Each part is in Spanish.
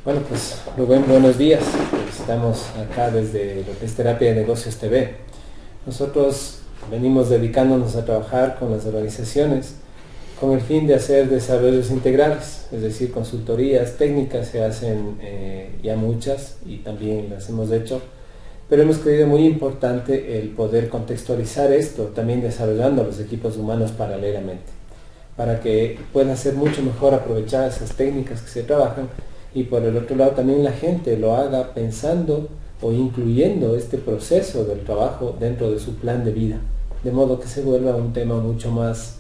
Bueno, pues Rubén, buenos días. Estamos acá desde lo que es Terapia de Negocios TV. Nosotros venimos dedicándonos a trabajar con las organizaciones con el fin de hacer desarrollos integrales, es decir, consultorías técnicas se hacen ya muchas y también las hemos hecho, pero hemos creído muy importante el poder contextualizar esto, también desarrollando los equipos humanos paralelamente, para que puedan ser mucho mejor aprovechadas esas técnicas que se trabajan y por el otro lado también la gente lo haga pensando o incluyendo este proceso del trabajo dentro de su plan de vida, de modo que se vuelva un tema mucho más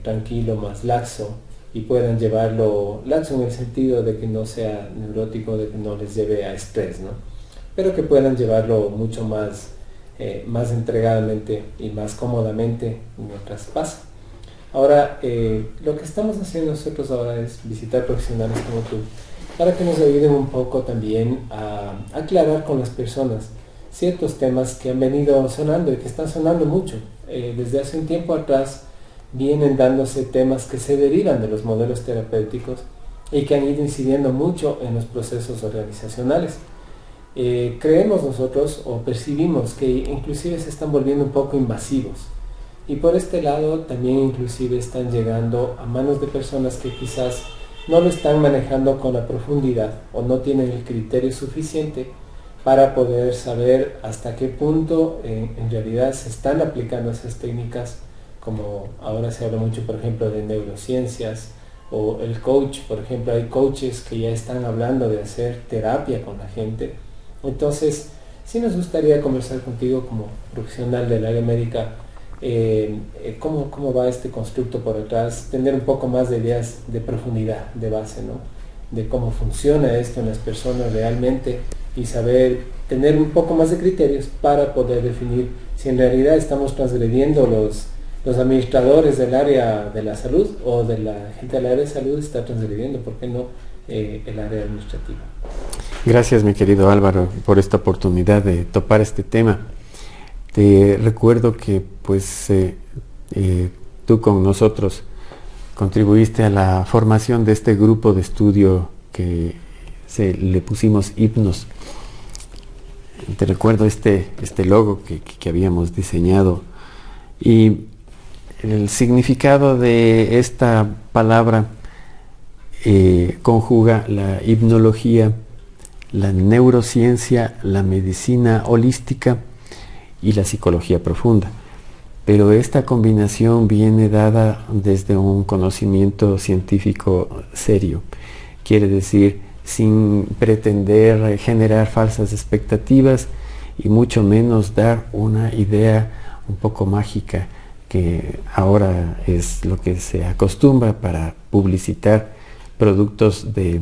tranquilo, más laxo y puedan llevarlo laxo en el sentido de que no sea neurótico, de que no les lleve a estrés, ¿no? Pero que puedan llevarlo mucho más entregadamente y más cómodamente mientras pasa. Ahora, lo que estamos haciendo nosotros ahora es visitar profesionales como tú para que nos ayuden un poco también a aclarar con las personas ciertos temas que han venido sonando y que están sonando mucho. Desde hace un tiempo atrás vienen dándose temas que se derivan de los modelos terapéuticos y que han ido incidiendo mucho en los procesos organizacionales. Creemos nosotros o percibimos que inclusive se están volviendo un poco invasivos y por este lado también inclusive están llegando a manos de personas que quizás no lo están manejando con la profundidad o no tienen el criterio suficiente para poder saber hasta qué punto en realidad se están aplicando esas técnicas, como ahora se habla mucho por ejemplo de neurociencias o el coach, por ejemplo hay coaches que ya están hablando de hacer terapia con la gente. Entonces sí nos gustaría conversar contigo como profesional del área médica, cómo va este constructo por detrás, tener un poco más de ideas de profundidad, de base, ¿no? De cómo funciona esto en las personas realmente y saber tener un poco más de criterios para poder definir si en realidad estamos transgrediendo los administradores del área de la salud o de la gente del área de salud está transgrediendo, ¿por qué no el área administrativa? Gracias, mi querido Álvaro, por esta oportunidad de topar este tema. Te recuerdo que tú con nosotros contribuiste a la formación de este grupo de estudio que le pusimos Hipnos. Te recuerdo este logo que habíamos diseñado y el significado de esta palabra conjuga la hipnología, la neurociencia, la medicina holística y la psicología profunda. Pero esta combinación viene dada desde un conocimiento científico serio. Quiere decir, sin pretender generar falsas expectativas y mucho menos dar una idea un poco mágica, que ahora es lo que se acostumbra para publicitar productos de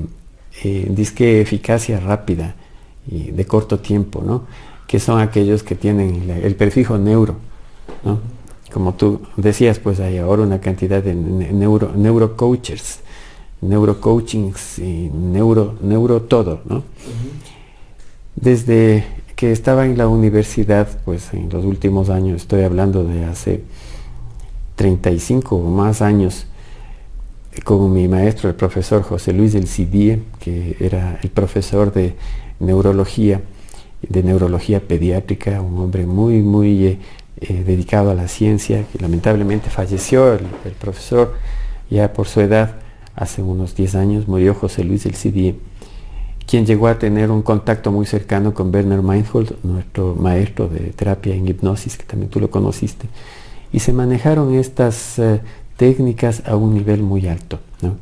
disque eficacia rápida y de corto tiempo, ¿no? Que son aquellos que tienen el prefijo neuro, ¿no? Como tú decías, pues hay ahora una cantidad de neurocoachers, neurocoachings y neuro todo, ¿no? Desde que estaba en la universidad, pues en los últimos años, estoy hablando de hace 35 o más años, con mi maestro, el profesor José Luis del Cidie, que era el profesor de neurología pediátrica, un hombre muy dedicado a la ciencia, que lamentablemente falleció el profesor ya por su edad, hace unos 10 años murió José Luis del Cidie, quien llegó a tener un contacto muy cercano con Werner Meinhold, nuestro maestro de terapia en hipnosis, que también tú lo conociste, y se manejaron estas técnicas a un nivel muy alto, ¿no?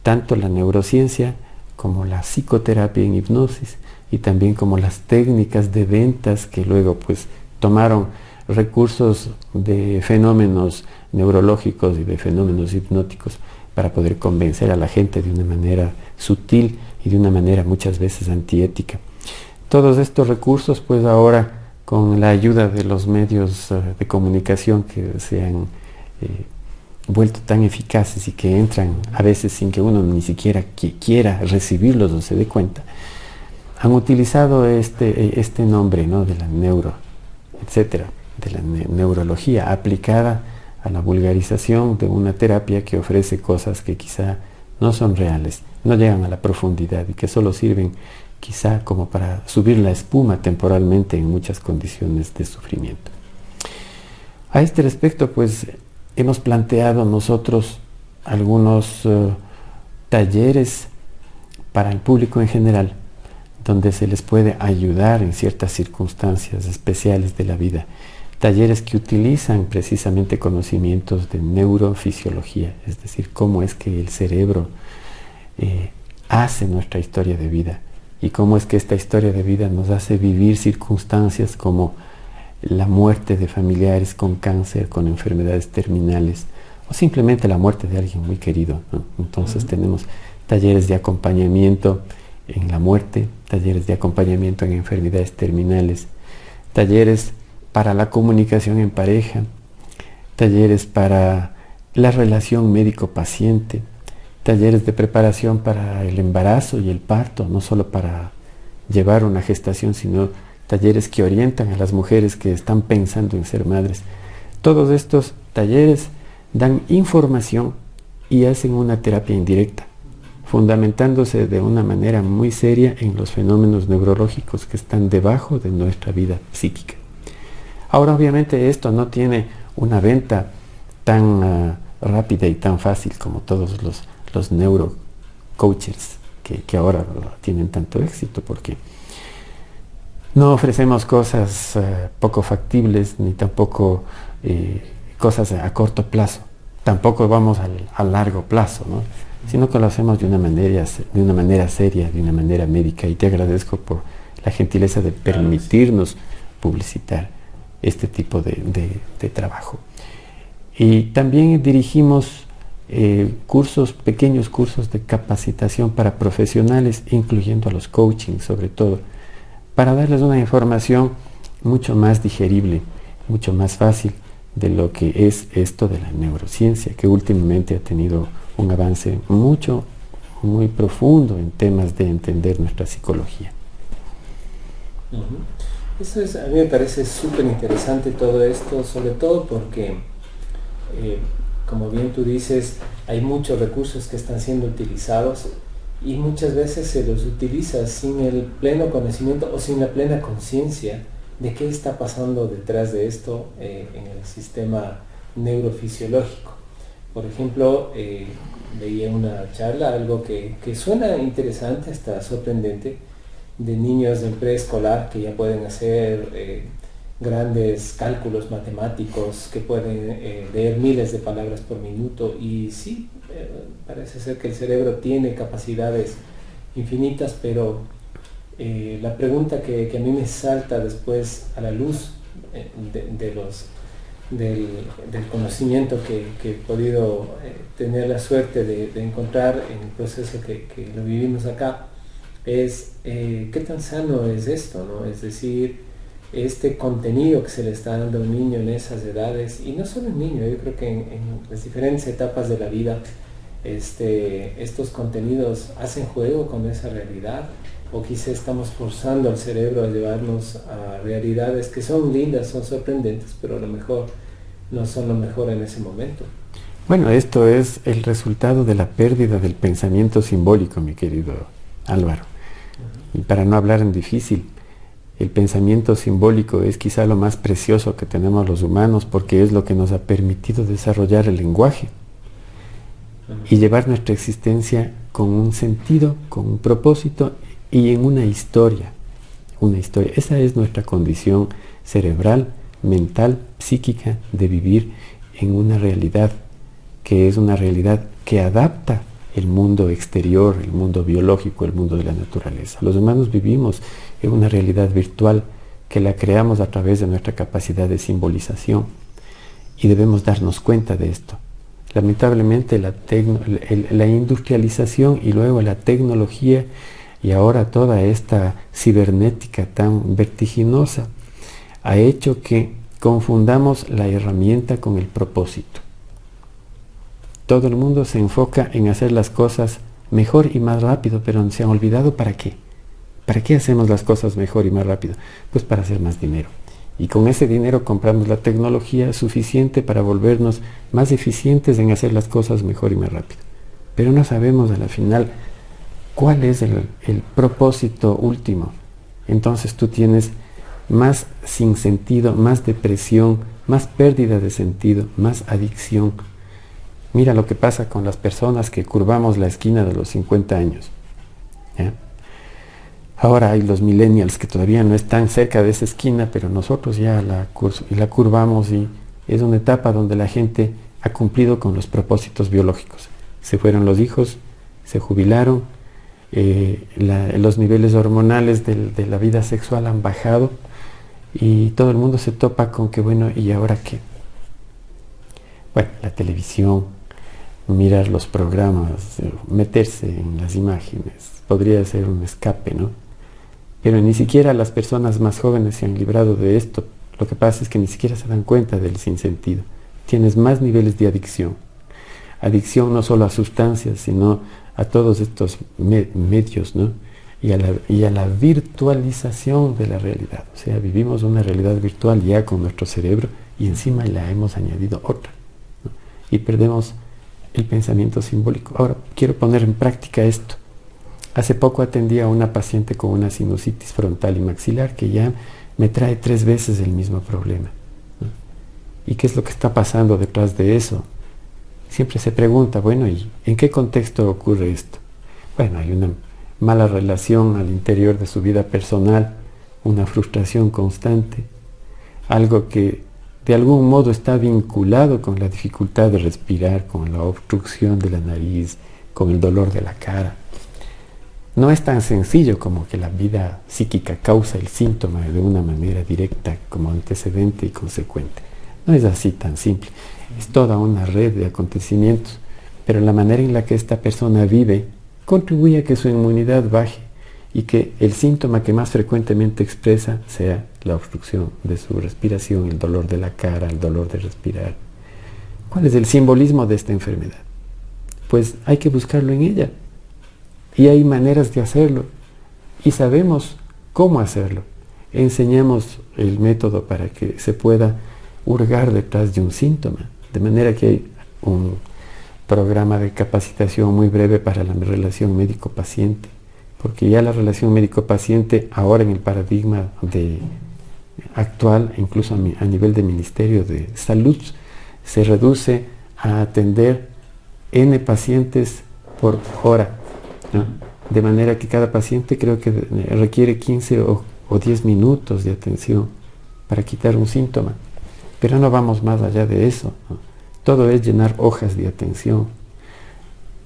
Tanto la neurociencia como la psicoterapia en hipnosis y también como las técnicas de ventas que luego pues tomaron recursos de fenómenos neurológicos y de fenómenos hipnóticos para poder convencer a la gente de una manera sutil y de una manera muchas veces antiética. Todos estos recursos pues ahora con la ayuda de los medios de comunicación que se han vuelto tan eficaces y que entran a veces sin que uno ni siquiera quiera recibirlos o se dé cuenta, han utilizado este nombre, ¿no? De la neuro, etcétera, de la neurología aplicada a la vulgarización de una terapia que ofrece cosas que quizá no son reales, no llegan a la profundidad y que solo sirven quizá como para subir la espuma temporalmente en muchas condiciones de sufrimiento. A este respecto, pues, hemos planteado nosotros algunos talleres para el público en general, donde se les puede ayudar en ciertas circunstancias especiales de la vida. Talleres que utilizan precisamente conocimientos de neurofisiología, es decir, cómo es que el cerebro hace nuestra historia de vida y cómo es que esta historia de vida nos hace vivir circunstancias como la muerte de familiares con cáncer, con enfermedades terminales o simplemente la muerte de alguien muy querido, ¿no? Entonces tenemos talleres de acompañamiento en la muerte, talleres de acompañamiento en enfermedades terminales, talleres para la comunicación en pareja, talleres para la relación médico-paciente, talleres de preparación para el embarazo y el parto, no solo para llevar una gestación, sino talleres que orientan a las mujeres que están pensando en ser madres. Todos estos talleres dan información y hacen una terapia indirecta, fundamentándose de una manera muy seria en los fenómenos neurológicos que están debajo de nuestra vida psíquica. Ahora, obviamente, esto no tiene una venta tan rápida y tan fácil como todos los neurocoaches que ahora tienen tanto éxito, porque no ofrecemos cosas poco factibles, ni tampoco cosas a corto plazo. Tampoco vamos a largo plazo, ¿no? Sino que lo hacemos de una manera seria, de una manera médica. Y te agradezco por la gentileza de permitirnos publicitar este tipo de trabajo. Y también dirigimos pequeños cursos de capacitación para profesionales, incluyendo a los coaching sobre todo, para darles una información mucho más digerible, mucho más fácil de lo que es esto de la neurociencia, que últimamente ha tenido un avance muy profundo en temas de entender nuestra psicología. Eso es, a mí me parece súper interesante todo esto, sobre todo porque, como bien tú dices, hay muchos recursos que están siendo utilizados y muchas veces se los utiliza sin el pleno conocimiento o sin la plena conciencia de qué está pasando detrás de esto en el sistema neurofisiológico. Por ejemplo, veía una charla, algo que suena interesante, hasta sorprendente, de niños de preescolar que ya pueden hacer grandes cálculos matemáticos, que pueden leer miles de palabras por minuto, y sí, parece ser que el cerebro tiene capacidades infinitas, pero la pregunta que a mí me salta después a la luz del conocimiento que he podido tener la suerte de encontrar en el proceso que lo vivimos acá, es qué tan sano es esto, ¿no? Es decir, este contenido que se le está dando a un niño en esas edades, y no solo un niño, yo creo que en las diferentes etapas de la vida, estos contenidos hacen juego con esa realidad, o quizá estamos forzando al cerebro a llevarnos a realidades que son lindas, son sorprendentes, pero a lo mejor no son lo mejor en ese momento. Bueno, esto es el resultado de la pérdida del pensamiento simbólico, mi querido Álvaro. Y para no hablar en difícil, el pensamiento simbólico es quizá lo más precioso que tenemos los humanos, porque es lo que nos ha permitido desarrollar el lenguaje y llevar nuestra existencia con un sentido, con un propósito y en una historia. Esa es nuestra condición cerebral, mental, psíquica, de vivir en una realidad que es una realidad que adapta el mundo exterior, el mundo biológico, el mundo de la naturaleza. Los humanos vivimos en una realidad virtual que la creamos a través de nuestra capacidad de simbolización y debemos darnos cuenta de esto. Lamentablemente la industrialización y luego la tecnología y ahora toda esta cibernética tan vertiginosa ha hecho que confundamos la herramienta con el propósito. Todo el mundo se enfoca en hacer las cosas mejor y más rápido, pero se han olvidado para qué. ¿Para qué hacemos las cosas mejor y más rápido? Pues para hacer más dinero. Y con ese dinero compramos la tecnología suficiente para volvernos más eficientes en hacer las cosas mejor y más rápido. pero no sabemos a la final cuál es el propósito último. Entonces tú tienes más sinsentido, más depresión, más pérdida de sentido, más adicción. Mira lo que pasa con las personas que curvamos la esquina de los 50 años. ¿Ya? Ahora hay los millennials que todavía no están cerca de esa esquina, pero nosotros ya la curvamos, y es una etapa donde la gente ha cumplido con los propósitos biológicos. Se fueron los hijos, se jubilaron, los niveles hormonales de la vida sexual han bajado y todo el mundo se topa con que, bueno, ¿y ahora qué? Bueno, la televisión, mirar los programas, meterse en las imágenes, podría ser un escape, ¿no? Pero ni siquiera las personas más jóvenes se han librado de esto. Lo que pasa es que ni siquiera se dan cuenta del sinsentido. Tienes más niveles de adicción. Adicción no solo a sustancias, sino a todos estos medios, ¿no? Y a la virtualización de la realidad. O sea, vivimos una realidad virtual ya con nuestro cerebro y encima le hemos añadido otra, ¿no? Y perdemos el pensamiento simbólico. Ahora, quiero poner en práctica esto. Hace poco atendí a una paciente con una sinusitis frontal y maxilar que ya me trae 3 veces el mismo problema, ¿no? ¿Y qué es lo que está pasando detrás de eso? Siempre se pregunta, bueno, ¿y en qué contexto ocurre esto? Bueno, hay una mala relación al interior de su vida personal, una frustración constante, algo que de algún modo está vinculado con la dificultad de respirar, con la obstrucción de la nariz, con el dolor de la cara. No es tan sencillo como que la vida psíquica causa el síntoma de una manera directa como antecedente y consecuente. No es así tan simple. Es toda una red de acontecimientos, pero la manera en la que esta persona vive contribuye a que su inmunidad baje y que el síntoma que más frecuentemente expresa sea la obstrucción de su respiración, el dolor de la cara, el dolor de respirar. ¿Cuál es el simbolismo de esta enfermedad? Pues hay que buscarlo en ella. Y hay maneras de hacerlo. Y sabemos cómo hacerlo. Enseñamos el método para que se pueda hurgar detrás de un síntoma. De manera que hay un programa de capacitación muy breve para la relación médico-paciente. Porque ya la relación médico-paciente, ahora en el paradigma actual, incluso a nivel de Ministerio de Salud, se reduce a atender N pacientes por hora, ¿no? De manera que cada paciente creo que requiere 15 o 10 minutos de atención para quitar un síntoma. Pero no vamos más allá de eso, ¿no? Todo es llenar hojas de atención,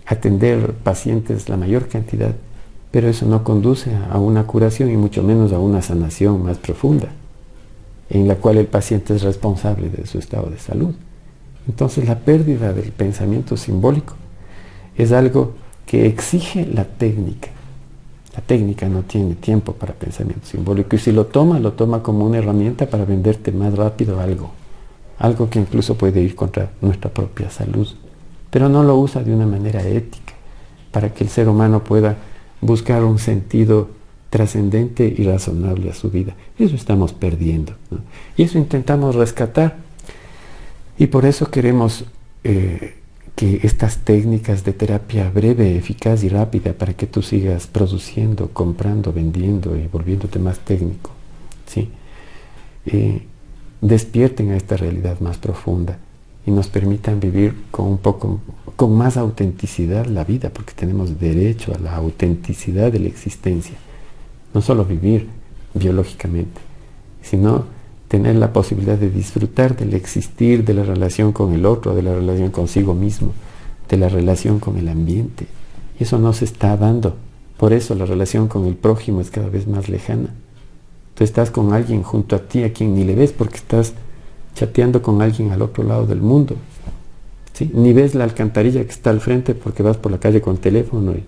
atender pacientes la mayor cantidad, pero eso no conduce a una curación y mucho menos a una sanación más profunda, en la cual el paciente es responsable de su estado de salud. Entonces la pérdida del pensamiento simbólico es algo que exige la técnica. La técnica no tiene tiempo para pensamiento simbólico y si lo toma como una herramienta para venderte más rápido algo que incluso puede ir contra nuestra propia salud, pero no lo usa de una manera ética para que el ser humano pueda buscar un sentido trascendente y razonable a su vida. Eso estamos perdiendo, ¿no? Y eso intentamos rescatar y por eso queremos que estas técnicas de terapia breve, eficaz y rápida para que tú sigas produciendo, comprando, vendiendo y volviéndote más técnico, ¿sí? Despierten a esta realidad más profunda y nos permitan vivir con más autenticidad la vida, porque tenemos derecho a la autenticidad de la existencia. No solo vivir biológicamente, sino tener la posibilidad de disfrutar del existir, de la relación con el otro, de la relación consigo mismo, de la relación con el ambiente. Y eso no se está dando. Por eso la relación con el prójimo es cada vez más lejana. Tú estás con alguien junto a ti a quien ni le ves porque estás chateando con alguien al otro lado del mundo, ¿sí? Ni ves la alcantarilla que está al frente porque vas por la calle con teléfono y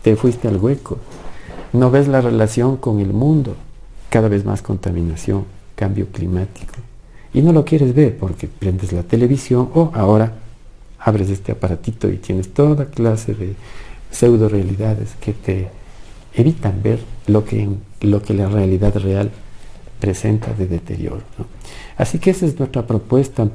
te fuiste al hueco. No ves la relación con el mundo, cada vez más contaminación, cambio climático. Y no lo quieres ver porque prendes la televisión o ahora abres este aparatito y tienes toda clase de pseudo realidades que te evitan ver lo que la realidad real presenta de deterioro, ¿no? Así que esa es nuestra propuesta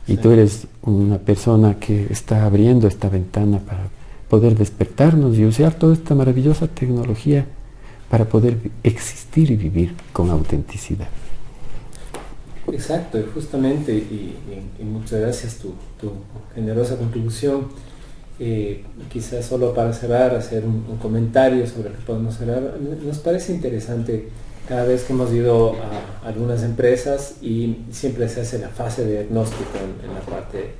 Y tú eres una persona que está abriendo esta ventana para poder despertarnos y usar toda esta maravillosa tecnología para poder existir y vivir con autenticidad. Exacto, justamente, y muchas gracias tu generosa contribución. Quizás solo para cerrar, hacer un comentario sobre lo que podemos cerrar. Nos parece interesante cada vez que hemos ido a algunas empresas y siempre se hace la fase de diagnóstico en la parte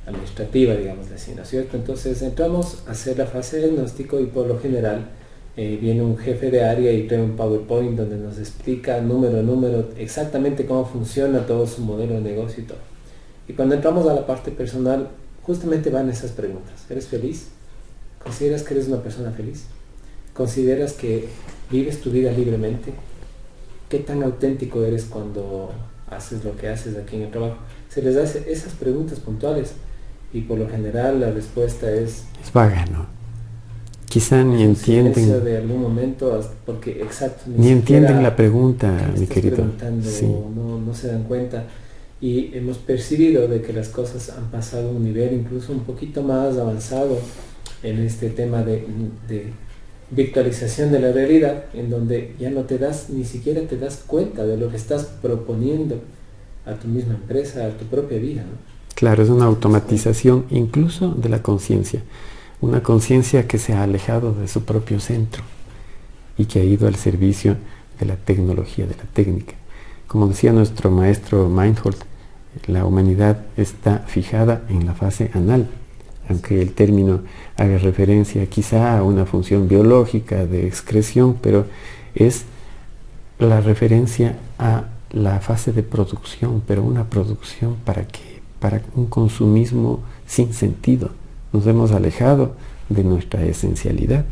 administrativa, digamos así, ¿no es cierto? Entonces entramos a hacer la fase de diagnóstico y por lo general viene un jefe de área y trae un PowerPoint donde nos explica número a número exactamente cómo funciona todo su modelo de negocio y todo. Y cuando entramos a la parte personal, justamente van esas preguntas. ¿Eres feliz? ¿Consideras que eres una persona feliz? ¿Consideras que vives tu vida libremente? ¿Qué tan auténtico eres cuando haces lo que haces aquí en el trabajo? Se les hace esas preguntas puntuales y por lo general la respuesta es vaga, ¿no? Quizá ni entienden de algún momento, porque exacto, ni entienden la pregunta, mi querido. Sí. No se dan cuenta y hemos percibido de que las cosas han pasado a un nivel incluso un poquito más avanzado en este tema de virtualización de la realidad, en donde ya ni siquiera te das cuenta de lo que estás proponiendo a tu misma empresa, a tu propia vida, ¿no? Claro, es una automatización incluso de la conciencia, una conciencia que se ha alejado de su propio centro y que ha ido al servicio de la tecnología, de la técnica. Como decía nuestro maestro Meinhold, la humanidad está fijada en la fase anal, aunque el término haga referencia quizá a una función biológica de excreción, pero es la referencia a la fase de producción, pero una producción ¿para qué? Para un consumismo sin sentido. Nos hemos alejado de nuestra esencialidad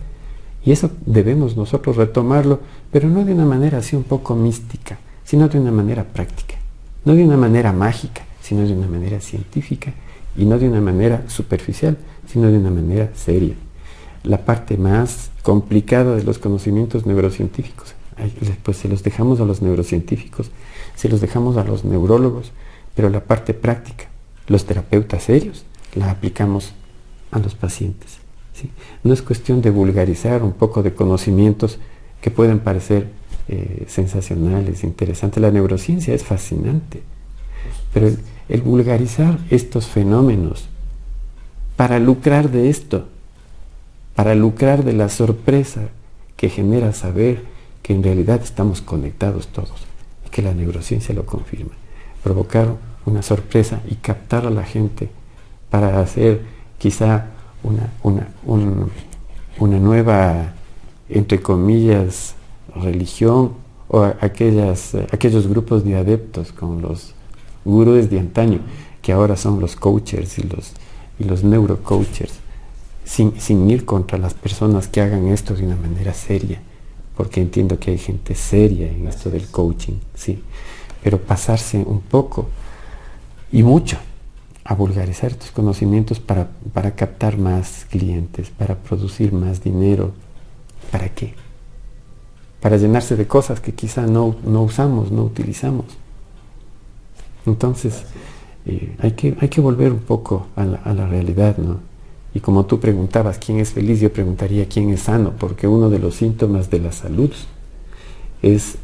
y eso debemos nosotros retomarlo, pero no de una manera así un poco mística, sino de una manera práctica, no de una manera mágica, sino de una manera científica y no de una manera superficial, sino de una manera seria. La parte más complicada de los conocimientos neurocientíficos, pues se los dejamos a los neurocientíficos, se los dejamos a los neurólogos, pero la parte práctica, los terapeutas serios, la aplicamos a los pacientes, ¿sí? No es cuestión de vulgarizar un poco de conocimientos que pueden parecer sensacionales, interesantes. La neurociencia es fascinante, pero el vulgarizar estos fenómenos para lucrar de esto, para lucrar de la sorpresa que genera saber que en realidad estamos conectados todos y que la neurociencia lo confirma, provocar una sorpresa y captar a la gente para hacer quizá una nueva, entre comillas, religión, o aquellos grupos de adeptos con los gurúes de antaño, que ahora son los coachers y los neurocoachers, sin ir contra las personas que hagan esto de una manera seria, porque entiendo que hay gente seria en esto del coaching, sí, pero pasarse un poco y mucho a vulgarizar estos conocimientos para captar más clientes, para producir más dinero. ¿Para qué? Para llenarse de cosas que quizá no usamos, no utilizamos. Entonces, hay que volver un poco a la realidad, ¿no? Y como tú preguntabas quién es feliz, yo preguntaría quién es sano, porque uno de los síntomas de la salud es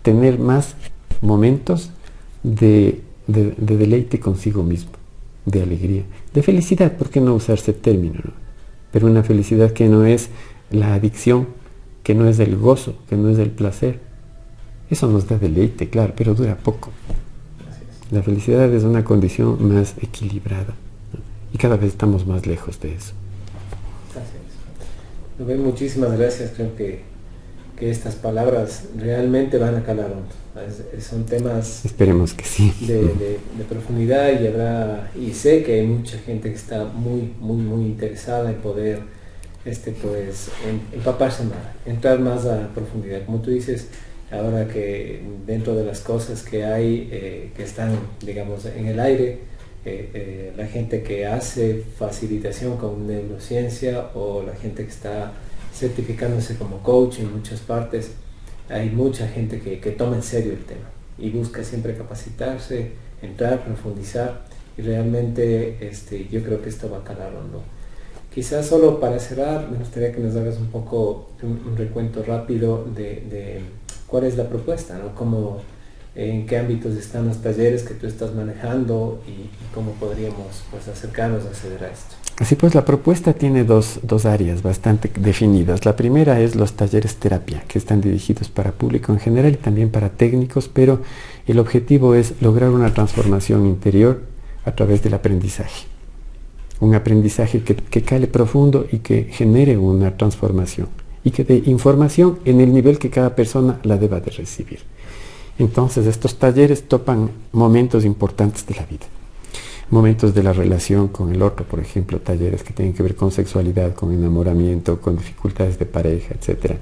tener más momentos de deleite consigo mismo, de alegría, de felicidad. ¿Por qué no usar ese término, no? Pero una felicidad que no es la adicción, que no es el gozo, que no es el placer. Eso nos da deleite, claro, pero dura poco. La felicidad es una condición más equilibrada, ¿no? Y cada vez estamos más lejos de eso. Rubén, muchísimas gracias. Creo que estas palabras realmente van a calar hondo. Son temas, esperemos que sí, de profundidad, y sé que hay mucha gente que está muy interesada en poder empaparse más, entrar más a profundidad. Como tú dices, ahora que dentro de las cosas que hay que están, digamos, en el aire, la gente que hace facilitación con neurociencia o la gente que está certificándose como coach en muchas partes, hay mucha gente que toma en serio el tema. y busca siempre capacitarse, entrar, profundizar, y realmente yo creo que esto va a calar hondo. Quizás solo para cerrar, me gustaría que nos hagas un poco un recuento rápido de cuál es la propuesta, ¿no? Cómo, en qué ámbitos están los talleres que tú estás manejando y cómo podríamos, pues, acercarnos a acceder a esto. Así pues, la propuesta tiene dos áreas bastante definidas. La primera es los talleres terapia, que están dirigidos para público en general y también para técnicos, pero el objetivo es lograr una transformación interior a través del aprendizaje. Un aprendizaje que cale profundo y que genere una transformación y que dé información en el nivel que cada persona la deba de recibir. Entonces, estos talleres topan momentos importantes de la vida. Momentos de la relación con el otro, por ejemplo, talleres que tienen que ver con sexualidad, con enamoramiento, con dificultades de pareja, etc.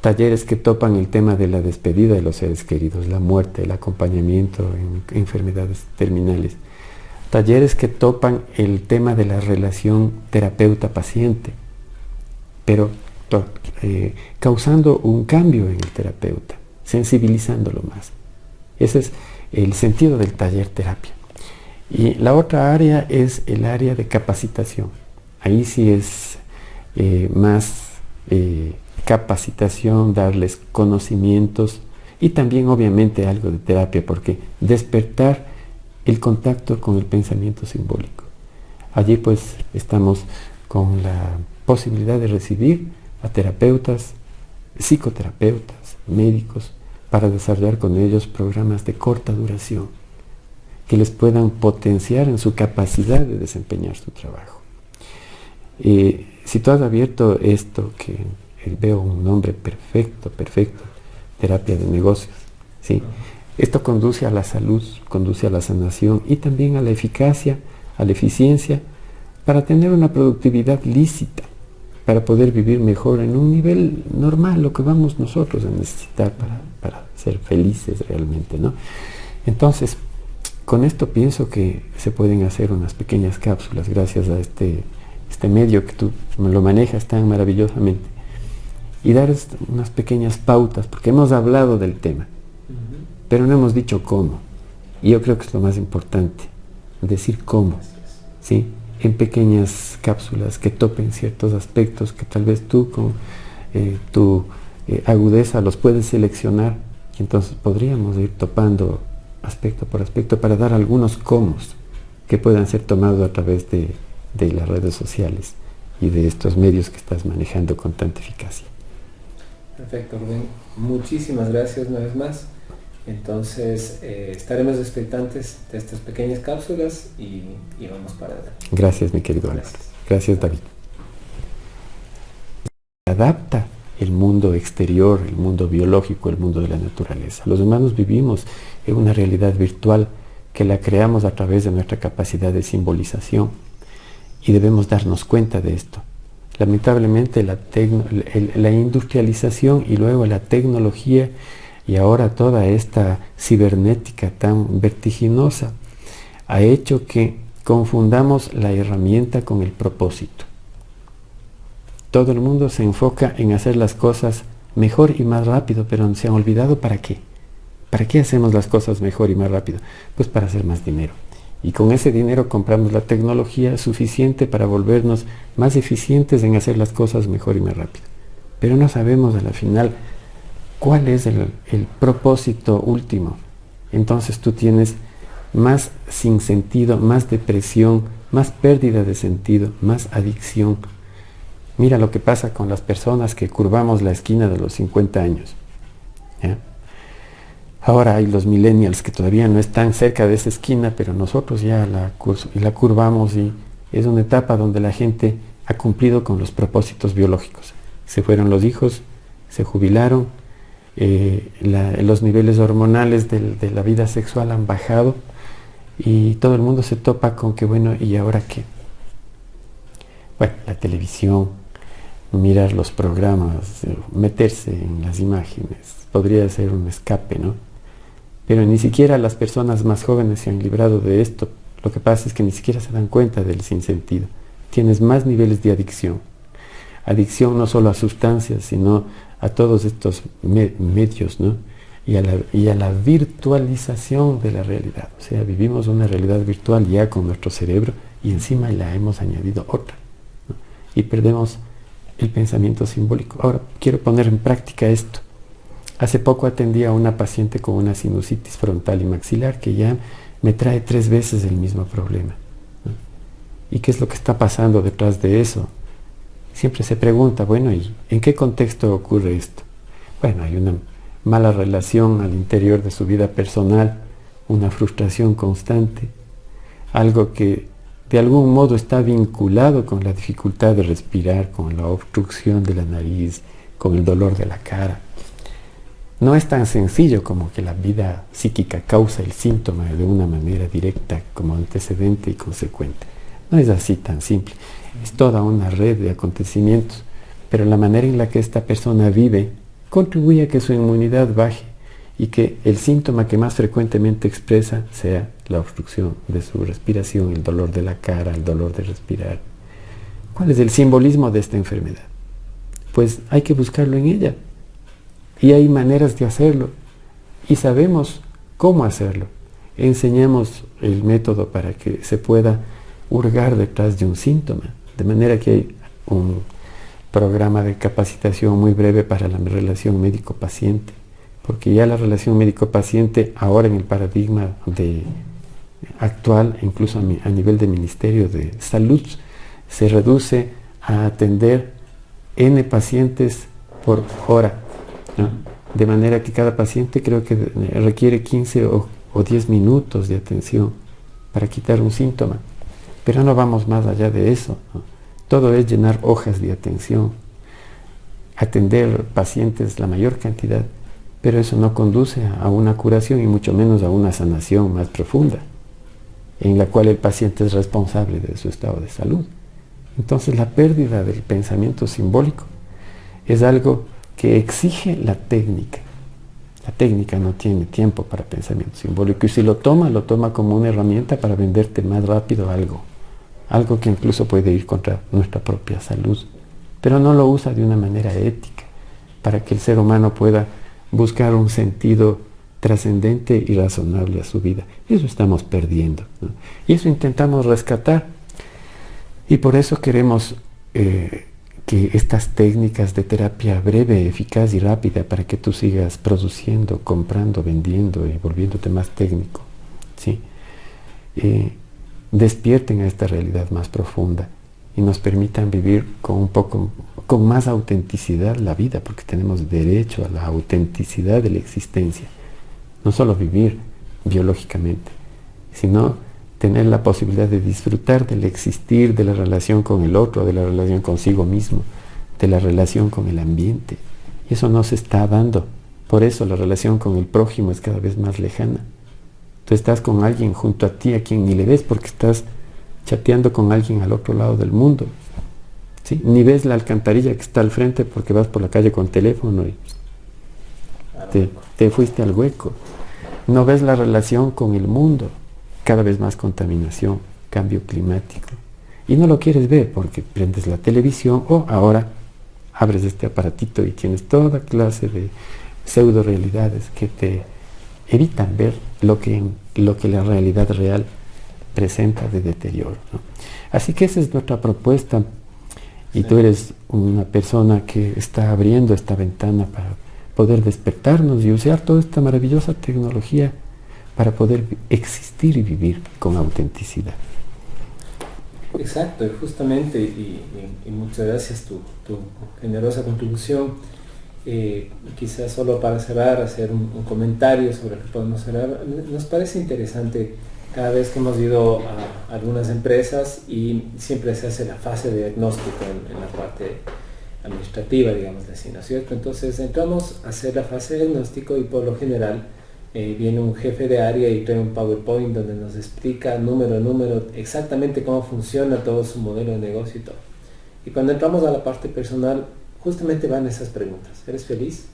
Talleres que topan el tema de la despedida de los seres queridos, la muerte, el acompañamiento en enfermedades terminales. Talleres que topan el tema de la relación terapeuta-paciente, pero causando un cambio en el terapeuta, sensibilizándolo más. Ese es el sentido del taller terapia. Y la otra área es el área de capacitación. Ahí sí es más capacitación, darles conocimientos y también obviamente algo de terapia, porque despertar el contacto con el pensamiento simbólico. Allí pues estamos con la posibilidad de recibir a terapeutas, psicoterapeutas, médicos, para desarrollar con ellos programas de corta duración que les puedan potenciar en su capacidad de desempeñar su trabajo. Si tú has abierto esto, que veo un nombre perfecto, terapia de negocios, ¿sí? Esto conduce a la salud, conduce a la sanación y también a la eficacia, a la eficiencia, para tener una productividad lícita, para poder vivir mejor en un nivel normal, lo que vamos nosotros a necesitar para ser felices realmente, ¿no? Entonces, con esto pienso que se pueden hacer unas pequeñas cápsulas gracias a este medio que tú lo manejas tan maravillosamente y dar unas pequeñas pautas, porque hemos hablado del tema, pero no hemos dicho cómo. Y yo creo que es lo más importante, decir cómo, ¿sí? En pequeñas cápsulas que topen ciertos aspectos que tal vez tú con tu agudeza los puedes seleccionar, y entonces podríamos ir topando aspecto por aspecto para dar algunos comos que puedan ser tomados a través de las redes sociales y de estos medios que estás manejando con tanta eficacia. Perfecto, Rubén. Muchísimas gracias una vez más. Entonces estaremos expectantes de estas pequeñas cápsulas y vamos para adelante. Gracias, mi querido Álvaro. Gracias, David. Adapta el mundo exterior, el mundo biológico, el mundo de la naturaleza. Los humanos vivimos en una realidad virtual que la creamos a través de nuestra capacidad de simbolización y debemos darnos cuenta de esto. Lamentablemente la industrialización y luego la tecnología y ahora toda esta cibernética tan vertiginosa ha hecho que confundamos la herramienta con el propósito. Todo el mundo se enfoca en hacer las cosas mejor y más rápido, pero se han olvidado para qué. ¿Para qué hacemos las cosas mejor y más rápido? Pues para hacer más dinero. Y con ese dinero compramos la tecnología suficiente para volvernos más eficientes en hacer las cosas mejor y más rápido. Pero no sabemos a la final cuál es el propósito último. Entonces tú tienes más sinsentido, más depresión, más pérdida de sentido, más adicción. Mira lo que pasa con las personas que curvamos la esquina de los 50 años. ¿Ya? Ahora hay los millennials que todavía no están cerca de esa esquina, pero nosotros ya la curvamos y es una etapa donde la gente ha cumplido con los propósitos biológicos. Se fueron los hijos, se jubilaron, los niveles hormonales de la vida sexual han bajado y todo el mundo se topa con que, bueno, ¿y ahora qué? Bueno, la televisión, mirar los programas, meterse en las imágenes, podría ser un escape, ¿no? Pero ni siquiera las personas más jóvenes se han librado de esto. Lo que pasa es que ni siquiera se dan cuenta del sinsentido. Tienes más niveles de adicción. Adicción no solo a sustancias, sino a todos estos medios, ¿no? y a la virtualización de la realidad. O sea, vivimos una realidad virtual ya con nuestro cerebro y encima le hemos añadido otra, ¿no? Y perdemos el pensamiento simbólico. Ahora, quiero poner en práctica esto. Hace poco atendí a una paciente con una sinusitis frontal y maxilar que ya me trae 3 veces el mismo problema, ¿no? ¿Y qué es lo que está pasando detrás de eso? Siempre se pregunta, bueno, ¿y en qué contexto ocurre esto? Bueno, hay una mala relación al interior de su vida personal, una frustración constante, algo que de algún modo está vinculado con la dificultad de respirar, con la obstrucción de la nariz, con el dolor de la cara. No es tan sencillo como que la vida psíquica causa el síntoma de una manera directa como antecedente y consecuente. No es así tan simple. Es toda una red de acontecimientos, pero la manera en la que esta persona vive contribuye a que su inmunidad baje y que el síntoma que más frecuentemente expresa sea la obstrucción de su respiración, el dolor de la cara, el dolor de respirar. ¿Cuál es el simbolismo de esta enfermedad? Pues hay que buscarlo en ella. Y hay maneras de hacerlo. Y sabemos cómo hacerlo. Enseñamos el método para que se pueda hurgar detrás de un síntoma. De manera que hay un programa de capacitación muy breve para la relación médico-paciente. Porque ya la relación médico-paciente, ahora en el paradigma actual, incluso a nivel de Ministerio de Salud, se reduce a atender N pacientes por hora, ¿no? De manera que cada paciente creo que requiere 15 o 10 minutos de atención para quitar un síntoma. Pero no vamos más allá de eso, ¿no? Todo es llenar hojas de atención, atender pacientes la mayor cantidad, pero eso no conduce a una curación y mucho menos a una sanación más profunda, en la cual el paciente es responsable de su estado de salud. Entonces la pérdida del pensamiento simbólico es algo que exige la técnica. La técnica no tiene tiempo para pensamiento simbólico y si lo toma como una herramienta para venderte más rápido algo que incluso puede ir contra nuestra propia salud, pero no lo usa de una manera ética para que el ser humano pueda buscar un sentido trascendente y razonable a su vida. Eso estamos perdiendo, ¿no? Y eso intentamos rescatar. Y por eso queremos que estas técnicas de terapia breve, eficaz y rápida para que tú sigas produciendo, comprando, vendiendo y volviéndote más técnico, ¿sí? Despierten a esta realidad más profunda y nos permitan vivir con más autenticidad la vida, porque tenemos derecho a la autenticidad de la existencia. No solo vivir biológicamente, sino tener la posibilidad de disfrutar del existir, de la relación con el otro, de la relación consigo mismo, de la relación con el ambiente. Y eso no se está dando. Por eso la relación con el prójimo es cada vez más lejana. Tú estás con alguien junto a ti a quien ni le ves porque estás chateando con alguien al otro lado del mundo, ¿sí? Ni ves la alcantarilla que está al frente porque vas por la calle con teléfono y te fuiste al hueco. No ves la relación con el mundo, cada vez más contaminación, cambio climático. Y no lo quieres ver porque prendes la televisión o ahora abres este aparatito y tienes toda clase de pseudo realidades que te evitan ver lo que la realidad real presenta de deterioro, ¿no? Así que esa es nuestra propuesta y tú eres una persona que está abriendo esta ventana para poder despertarnos y usar toda esta maravillosa tecnología para poder existir y vivir con autenticidad. Exacto, y justamente, y muchas gracias tu generosa contribución. Quizás solo para cerrar, hacer un comentario sobre lo que podemos cerrar. Nos parece interesante cada vez que hemos ido a algunas empresas y siempre se hace la fase de diagnóstico en la parte administrativa, digamos así, ¿no es cierto? Entonces entramos a hacer la fase de diagnóstico y por lo general viene un jefe de área y trae un PowerPoint donde nos explica número a número exactamente cómo funciona todo su modelo de negocio y todo. Y cuando entramos a la parte personal, justamente van esas preguntas. ¿Eres feliz?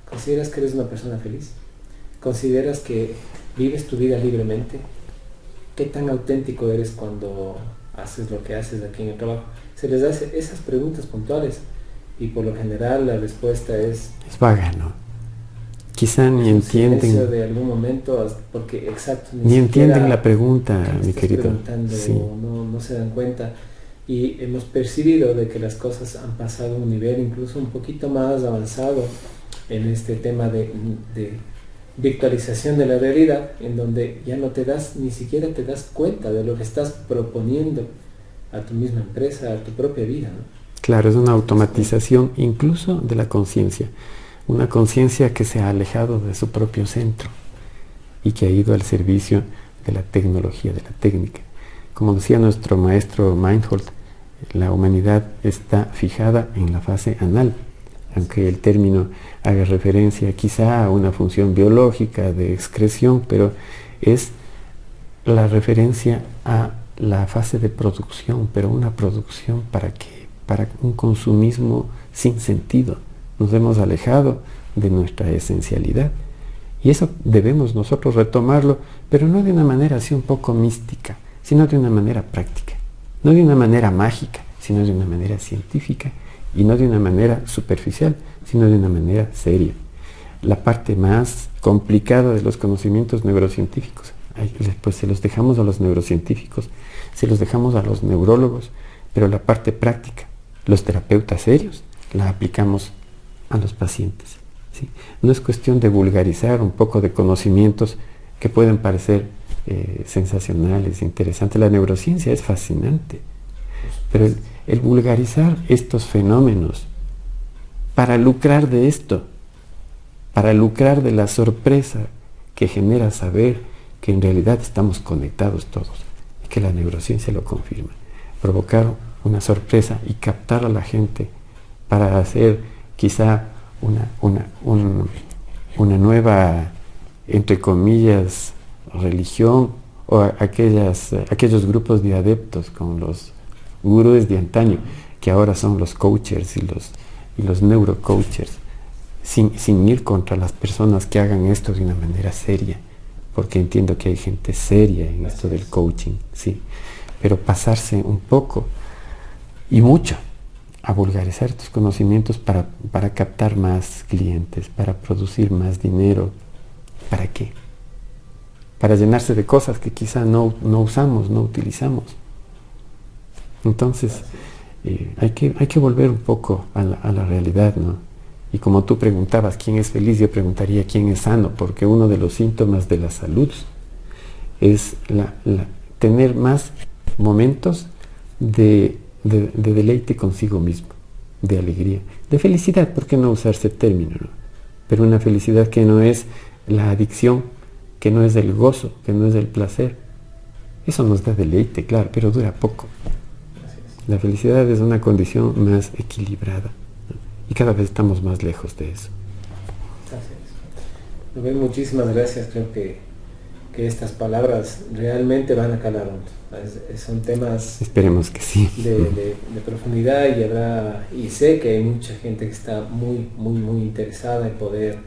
¿Consideras que eres una persona feliz? ¿Consideras que vives tu vida libremente? ¿Qué tan auténtico eres cuando haces lo que haces aquí en el trabajo? Se les hace esas preguntas puntuales y por lo general la respuesta es vaga, ¿no? quizá ni entienden. De algún momento, porque exacto, ni entienden la pregunta, mi querido. Sí. No se dan cuenta. Y hemos percibido de que las cosas han pasado a un nivel incluso un poquito más avanzado en este tema de virtualización de la realidad, en donde ya no ni siquiera te das cuenta de lo que estás proponiendo a tu misma empresa, a tu propia vida, ¿no? Claro, es una automatización incluso de la conciencia, una conciencia que se ha alejado de su propio centro y que ha ido al servicio de la tecnología, de la técnica. Como decía nuestro maestro Meinhold, la humanidad está fijada en la fase anal, aunque el término haga referencia quizá a una función biológica de excreción, pero es la referencia a la fase de producción, pero una producción ¿para qué? Para un consumismo sin sentido. Nos hemos alejado de nuestra esencialidad y eso debemos nosotros retomarlo, pero no de una manera así un poco mística, sino de una manera práctica, no de una manera mágica, sino de una manera científica, y no de una manera superficial, sino de una manera seria. La parte más complicada de los conocimientos neurocientíficos, pues se los dejamos a los neurocientíficos, se los dejamos a los neurólogos, pero la parte práctica, los terapeutas serios, la aplicamos a los pacientes, ¿sí? No es cuestión de vulgarizar un poco de conocimientos que pueden parecer sensacionales, interesantes. La neurociencia es fascinante, pero el vulgarizar estos fenómenos para lucrar de esto, para lucrar de la sorpresa que genera saber que en realidad estamos conectados todos, y que la neurociencia lo confirma, provocar una sorpresa y captar a la gente para hacer quizá una nueva, entre comillas, religión, o aquellos grupos de adeptos con los gurúes de antaño, que ahora son los coachers y los neurocoachers, sin ir contra las personas que hagan esto de una manera seria, porque entiendo que hay gente seria en esto del coaching, sí, pero pasarse un poco y mucho a vulgarizar estos conocimientos para captar más clientes, para producir más dinero. ¿Para qué? Para llenarse de cosas que quizá no usamos, no utilizamos. Entonces, hay que volver un poco a la realidad, ¿no? Y como tú preguntabas quién es feliz, yo preguntaría quién es sano, porque uno de los síntomas de la salud es tener más momentos de deleite consigo mismo, de alegría, de felicidad. ¿Por qué no usar ese término, no? Pero una felicidad que no es la adicción, que no es el gozo, que no es el placer. Eso nos da deleite, claro, pero dura poco. La felicidad es una condición más equilibrada, ¿no? Y cada vez estamos más lejos de eso. Rubén, muchísimas gracias. Creo que estas palabras realmente van a calar hondo. Son temas, esperemos que sí, de profundidad, y sé que hay mucha gente que está muy interesada en poder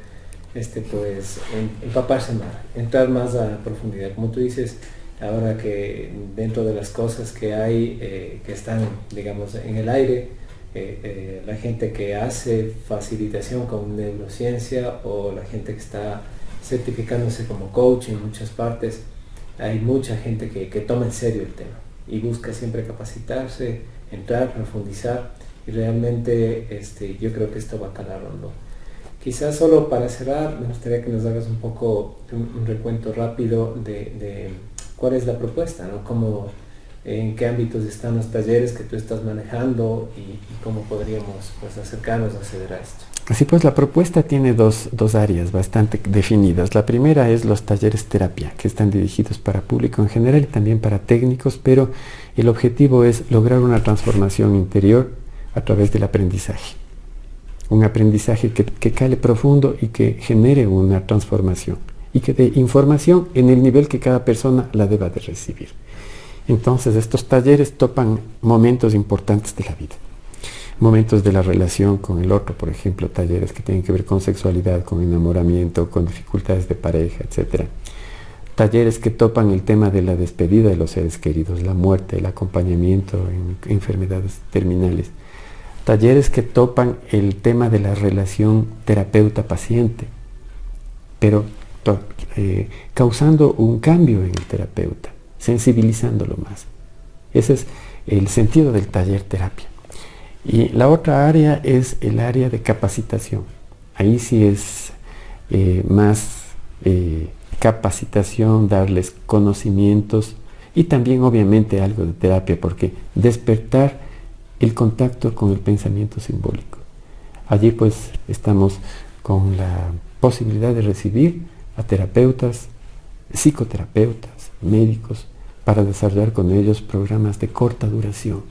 empaparse más, entrar más a profundidad. Como tú dices, ahora que dentro de las cosas que hay que están, digamos, en el aire, la gente que hace facilitación con neurociencia, o la gente que está certificándose como coach en muchas partes, hay mucha gente que toma en serio el tema y busca siempre capacitarse, entrar, profundizar, y realmente yo creo que esto va a calar hondo. Quizás solo para cerrar, me gustaría que nos hagas un poco un recuento rápido de cuál es la propuesta, ¿no? En qué ámbitos están los talleres que tú estás manejando, y cómo podríamos, pues, acercarnos a acceder a esto. Así pues, la propuesta tiene dos áreas bastante definidas. La primera es los talleres terapia, que están dirigidos para público en general y también para técnicos, pero el objetivo es lograr una transformación interior a través del aprendizaje. Un aprendizaje que cale profundo y que genere una transformación, y que dé información en el nivel que cada persona la deba de recibir. Entonces, estos talleres topan momentos importantes de la vida. Momentos de la relación con el otro, por ejemplo, talleres que tienen que ver con sexualidad, con enamoramiento, con dificultades de pareja, etc. Talleres que topan el tema de la despedida de los seres queridos, la muerte, el acompañamiento en enfermedades terminales. Talleres que topan el tema de la relación terapeuta-paciente, pero causando un cambio en el terapeuta, sensibilizándolo más. Ese es el sentido del taller terapia. Y la otra área es el área de capacitación. Ahí sí es más capacitación, darles conocimientos y también obviamente algo de terapia, porque despertar el contacto con el pensamiento simbólico. Allí pues estamos con la posibilidad de recibir a terapeutas, psicoterapeutas, médicos, para desarrollar con ellos programas de corta duración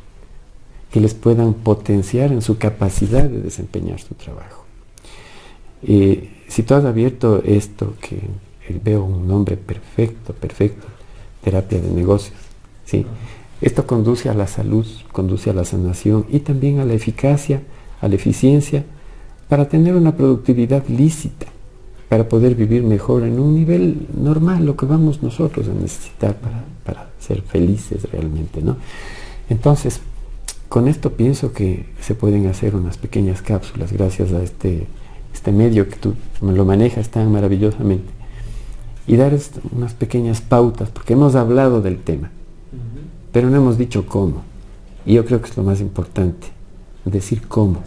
que les puedan potenciar en su capacidad de desempeñar su trabajo. Si tú has abierto esto, que veo un nombre perfecto, terapia de negocios, ¿sí? Esto conduce a la salud, conduce a la sanación y también a la eficacia, a la eficiencia, para tener una productividad lícita, para poder vivir mejor en un nivel normal, lo que vamos nosotros a necesitar para ser felices realmente, ¿no? Entonces, con esto pienso que se pueden hacer unas pequeñas cápsulas gracias a este medio que tú lo manejas tan maravillosamente, y dar unas pequeñas pautas, porque hemos hablado del tema, pero no hemos dicho cómo, y yo creo que es lo más importante, decir cómo,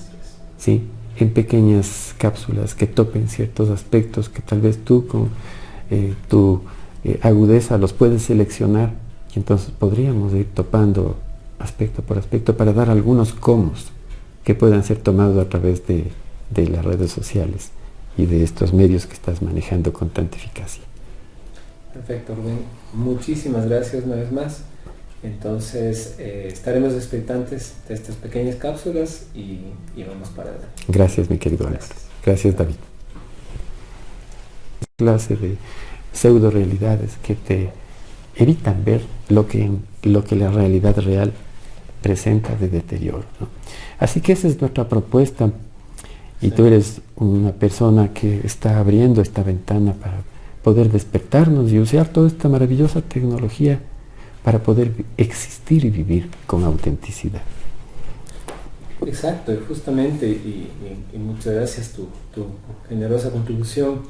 ¿sí? En pequeñas cápsulas que topen ciertos aspectos que tal vez tú con tu agudeza los puedes seleccionar, y entonces podríamos ir topando aspecto por aspecto para dar algunos comos que puedan ser tomados a través de las redes sociales y de estos medios que estás manejando con tanta eficacia. Perfecto, Rubén. Muchísimas gracias una vez más. Entonces estaremos expectantes de estas pequeñas cápsulas y vamos para adelante. Gracias, mi querido Alex. Gracias, David. Clase de pseudo realidades que te evitan ver lo que la realidad real presenta de deterioro, ¿no? Así que esa es nuestra propuesta, y tú eres una persona que está abriendo esta ventana para poder despertarnos y usar toda esta maravillosa tecnología para poder existir y vivir con autenticidad. Exacto, y justamente, y muchas gracias tu generosa contribución.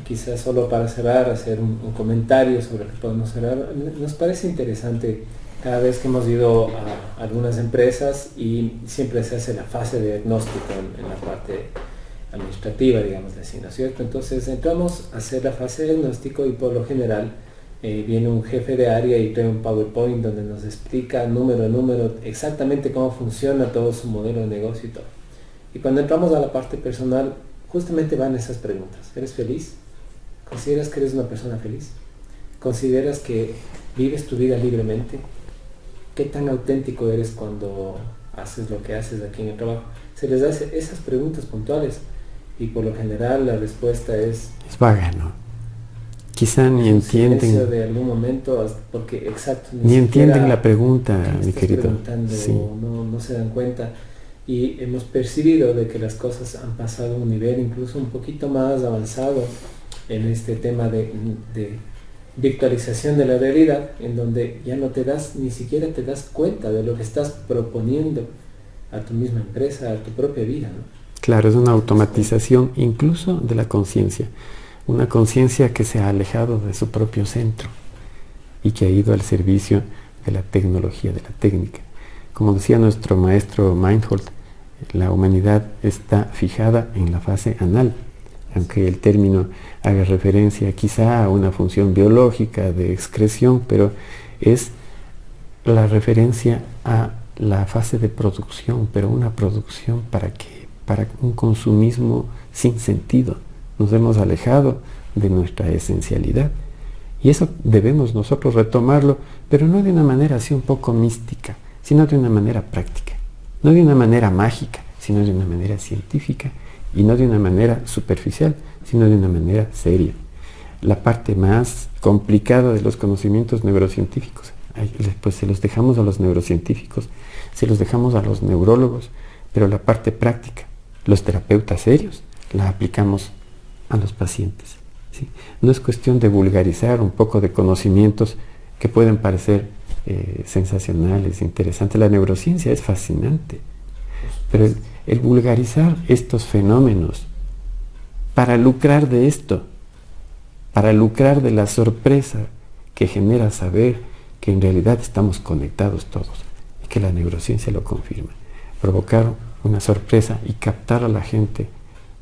Quizás solo para cerrar, hacer un comentario sobre lo que podemos cerrar. Nos parece interesante cada vez que hemos ido a algunas empresas y siempre se hace la fase de diagnóstico en la parte administrativa, digamos así, ¿no es cierto? Entonces entramos a hacer la fase de diagnóstico y por lo general viene un jefe de área y trae un PowerPoint donde nos explica número a número exactamente cómo funciona todo su modelo de negocio y todo. Y cuando entramos a la parte personal, justamente van esas preguntas. ¿Eres feliz? ¿Consideras que eres una persona feliz? ¿Consideras que vives tu vida libremente? ¿Qué tan auténtico eres cuando haces lo que haces aquí en el trabajo? Se les hace esas preguntas puntuales y por lo general la respuesta es vaga, ¿no? Quizá ni entienden de algún momento, porque exacto, ni entienden la pregunta, mi querido. Sí. No se dan cuenta, y hemos percibido de que las cosas han pasado a un nivel incluso un poquito más avanzado en este tema de virtualización de la realidad, en donde ya ni siquiera te das cuenta de lo que estás proponiendo a tu misma empresa, a tu propia vida, ¿no? Claro, es una automatización incluso de la conciencia, una conciencia que se ha alejado de su propio centro y que ha ido al servicio de la tecnología, de la técnica. Como decía nuestro maestro Meinhold, la humanidad está fijada en la fase anal, aunque el término haga referencia quizá a una función biológica de excreción, pero es la referencia a la fase de producción, pero una producción ¿para qué? Para un consumismo sin sentido. Nos hemos alejado de nuestra esencialidad y eso debemos nosotros retomarlo, pero no de una manera así un poco mística, sino de una manera práctica, no de una manera mágica, sino de una manera científica, y no de una manera superficial, sino de una manera seria. La parte más complicada de los conocimientos neurocientíficos, pues se los dejamos a los neurocientíficos, se los dejamos a los neurólogos, pero la parte práctica, los terapeutas serios, la aplicamos a los pacientes, ¿sí? No es cuestión de vulgarizar un poco de conocimientos que pueden parecer sensacionales, interesantes. La neurociencia es fascinante, pero el vulgarizar estos fenómenos para lucrar de esto, para lucrar de la sorpresa que genera saber que en realidad estamos conectados todos y que la neurociencia lo confirma. Provocar una sorpresa y captar a la gente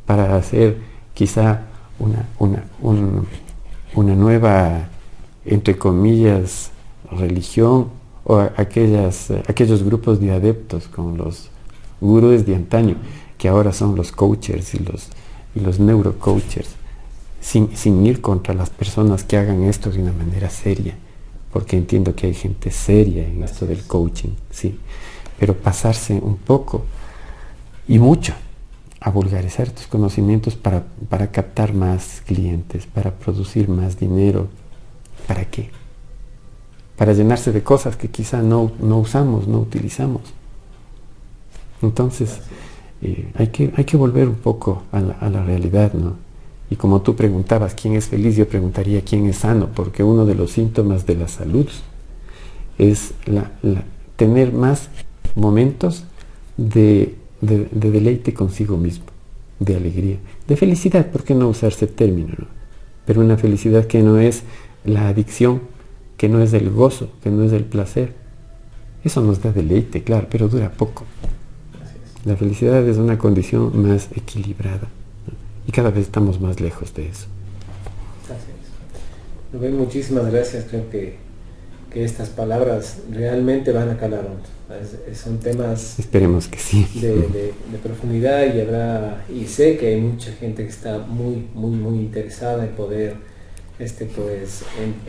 para hacer quizá una nueva, entre comillas, religión, o aquellos grupos de adeptos con los gurúes de antaño, que ahora son los coaches y los neurocoaches, sin ir contra las personas que hagan esto de una manera seria, porque entiendo que hay gente seria en esto del coaching, sí, pero pasarse un poco y mucho a vulgarizar estos conocimientos para captar más clientes, para producir más dinero. ¿Para qué? Para llenarse de cosas que quizá no usamos, no utilizamos. Entonces, hay que volver un poco a la realidad, ¿no? Y como tú preguntabas quién es feliz, yo preguntaría quién es sano, porque uno de los síntomas de la salud es tener más momentos de deleite consigo mismo, de alegría, de felicidad. ¿Por qué no usar ese término, no? Pero una felicidad que no es la adicción, que no es del gozo, que no es del placer. Eso nos da deleite, claro, pero dura poco. La felicidad es una condición más equilibrada, ¿no? Y cada vez estamos más lejos de eso. Así es. Rubén, muchísimas gracias. Creo que estas palabras realmente van a calar hondo. Son temas, esperemos que sí, de profundidad, y sé que hay mucha gente que está muy interesada en poder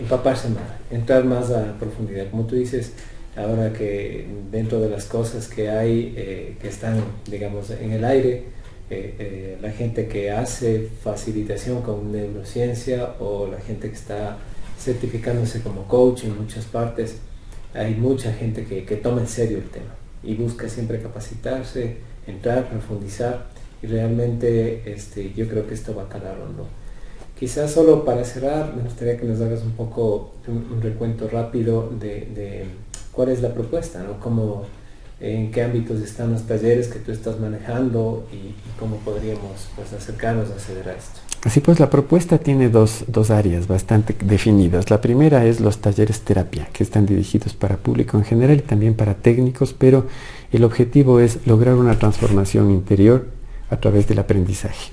empaparse más, entrar más a profundidad. Como tú dices, ahora que dentro de las cosas que hay, que están, digamos, en el aire, la gente que hace facilitación con neurociencia, o la gente que está certificándose como coach en muchas partes, hay mucha gente que toma en serio el tema y busca siempre capacitarse, entrar, profundizar, y realmente yo creo que esto va a calar hondo. Quizás solo para cerrar, me gustaría que nos hagas un poco un recuento rápido de cuál es la propuesta, ¿no? En qué ámbitos están los talleres que tú estás manejando, y cómo podríamos, pues, acercarnos a acceder a esto. Así pues, la propuesta tiene dos áreas bastante definidas. La primera es los talleres terapia, que están dirigidos para público en general y también para técnicos, pero el objetivo es lograr una transformación interior a través del aprendizaje.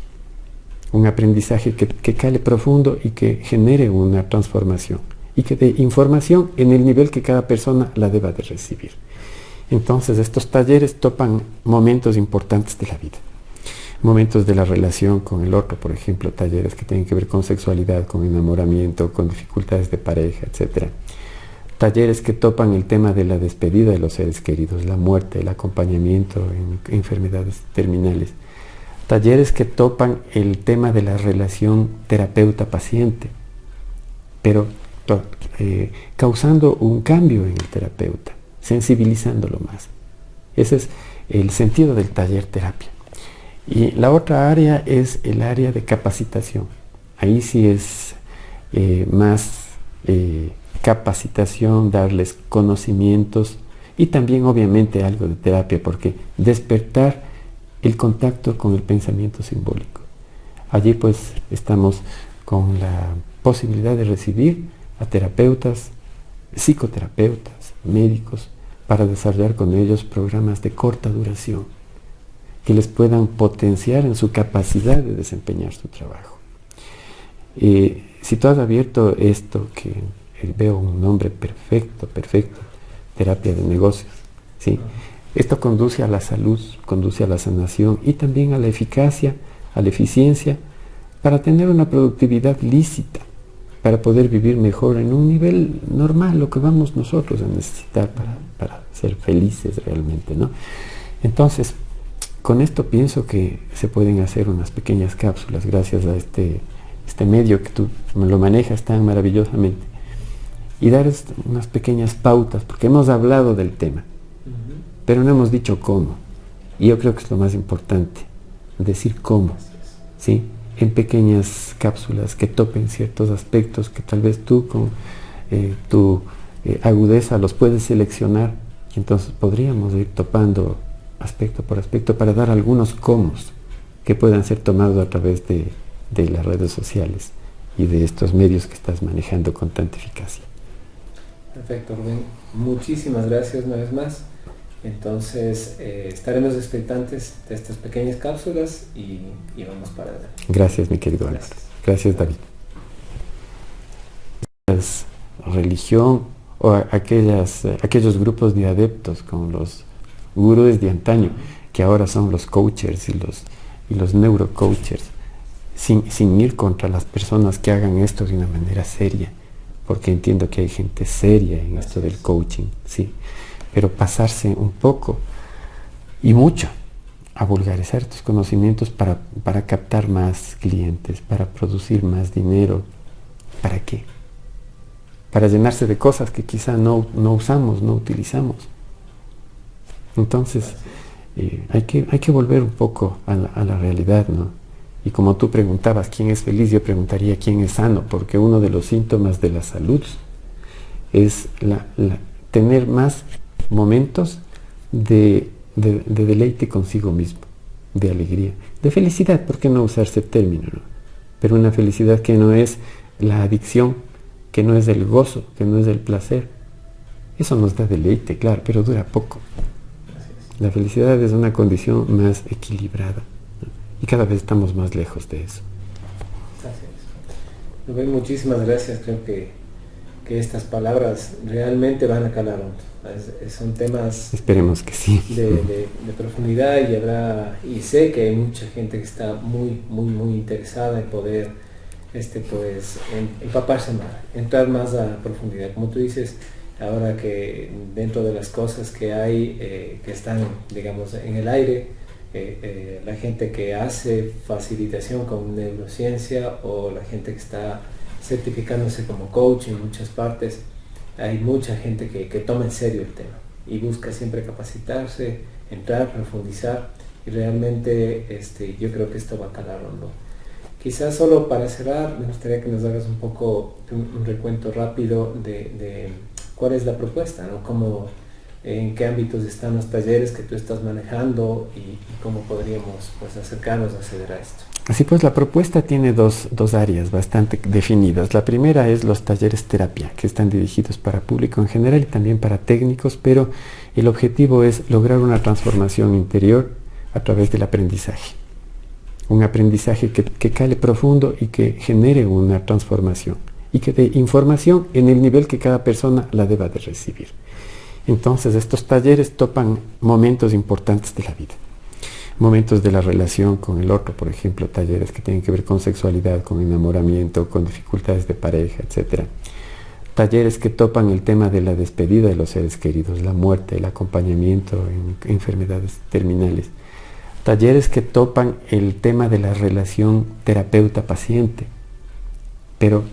Un aprendizaje que cale profundo y que genere una transformación, y que dé información en el nivel que cada persona la deba de recibir. Entonces, estos talleres topan momentos importantes de la vida. Momentos de la relación con el otro, por ejemplo, talleres que tienen que ver con sexualidad, con enamoramiento, con dificultades de pareja, etc. Talleres que topan el tema de la despedida de los seres queridos, la muerte, el acompañamiento en enfermedades terminales. Talleres que topan el tema de la relación terapeuta-paciente, pero causando un cambio en el terapeuta, sensibilizándolo más. Ese es el sentido del taller terapia. Y la otra área es el área de capacitación. Ahí sí es más capacitación, darles conocimientos, y también obviamente algo de terapia, porque despertar el contacto con el pensamiento simbólico. Allí pues estamos con la posibilidad de recibir a terapeutas, psicoterapeutas, médicos, para desarrollar con ellos programas de corta duración que les puedan potenciar en su capacidad de desempeñar su trabajo. Si tú has abierto esto, que veo un nombre perfecto, terapia de negocios, ¿sí? Esto conduce a la salud, conduce a la sanación y también a la eficacia, a la eficiencia, para tener una productividad lícita, para poder vivir mejor en un nivel normal, lo que vamos nosotros a necesitar para ser felices realmente, ¿no? Entonces, con esto pienso que se pueden hacer unas pequeñas cápsulas gracias a este medio que tú lo manejas tan maravillosamente, y dar unas pequeñas pautas, porque hemos hablado del tema, pero no hemos dicho cómo, y yo creo que es lo más importante, decir cómo, ¿sí? En pequeñas cápsulas que topen ciertos aspectos que tal vez tú con tu agudeza los puedes seleccionar, y entonces podríamos ir topando aspecto por aspecto para dar algunos cómo que puedan ser tomados a través de de las redes sociales y de estos medios que estás manejando con tanta eficacia. Perfecto, Rubén. Muchísimas gracias una vez más. Entonces estaremos expectantes de estas pequeñas cápsulas y vamos para adelante. Gracias, mi querido Álvaro. Gracias, David. Religión o aquellos grupos de adeptos con los gurúes de antaño, que ahora son los coaches y los neurocoaches, sin ir contra las personas que hagan esto de una manera seria, porque entiendo que hay gente seria en esto del coaching, sí, pero pasarse un poco y mucho a vulgarizar estos conocimientos para captar más clientes, para producir más dinero. ¿Para qué? Para llenarse de cosas que quizá no usamos, no utilizamos. Entonces, hay que volver un poco a la realidad, ¿no? Y como tú preguntabas quién es feliz, yo preguntaría quién es sano, porque uno de los síntomas de la salud es tener más momentos de deleite consigo mismo, de alegría, de felicidad. ¿Por qué no usar ese término, no? Pero una felicidad que no es la adicción, que no es el gozo, que no es el placer. Eso nos da deleite, claro, pero dura poco. La felicidad es una condición más equilibrada, ¿no? Y cada vez estamos más lejos de eso. Rubén, muchísimas gracias. Creo que estas palabras realmente van a calar hondo. Son temas, esperemos que sí, de profundidad, y sé que hay mucha gente que está muy interesada en poder empaparse más, entrar más a profundidad. Como tú dices, ahora que dentro de las cosas que hay que están, digamos, en el aire, la gente que hace facilitación con neurociencia o la gente que está certificándose como coach en muchas partes, hay mucha gente que toma en serio el tema y busca siempre capacitarse, entrar, profundizar, y realmente yo creo que esto va a calar hondo. Quizás solo para cerrar, me gustaría que nos hagas un poco un recuento rápido de cuál es la propuesta, ¿no? En qué ámbitos están los talleres que tú estás manejando y cómo podríamos, pues, acercarnos a acceder a esto. Así pues, la propuesta tiene dos áreas bastante definidas. La primera es los talleres terapia, que están dirigidos para público en general y también para técnicos, pero el objetivo es lograr una transformación interior a través del aprendizaje. Un aprendizaje que cale profundo y que genere una transformación y que dé información en el nivel que cada persona la deba de recibir. Entonces, estos talleres topan momentos importantes de la vida. Momentos de la relación con el otro, por ejemplo, talleres que tienen que ver con sexualidad, con enamoramiento, con dificultades de pareja, etc. Talleres que topan el tema de la despedida de los seres queridos, la muerte, el acompañamiento en enfermedades terminales. Talleres que topan el tema de la relación terapeuta-paciente, pero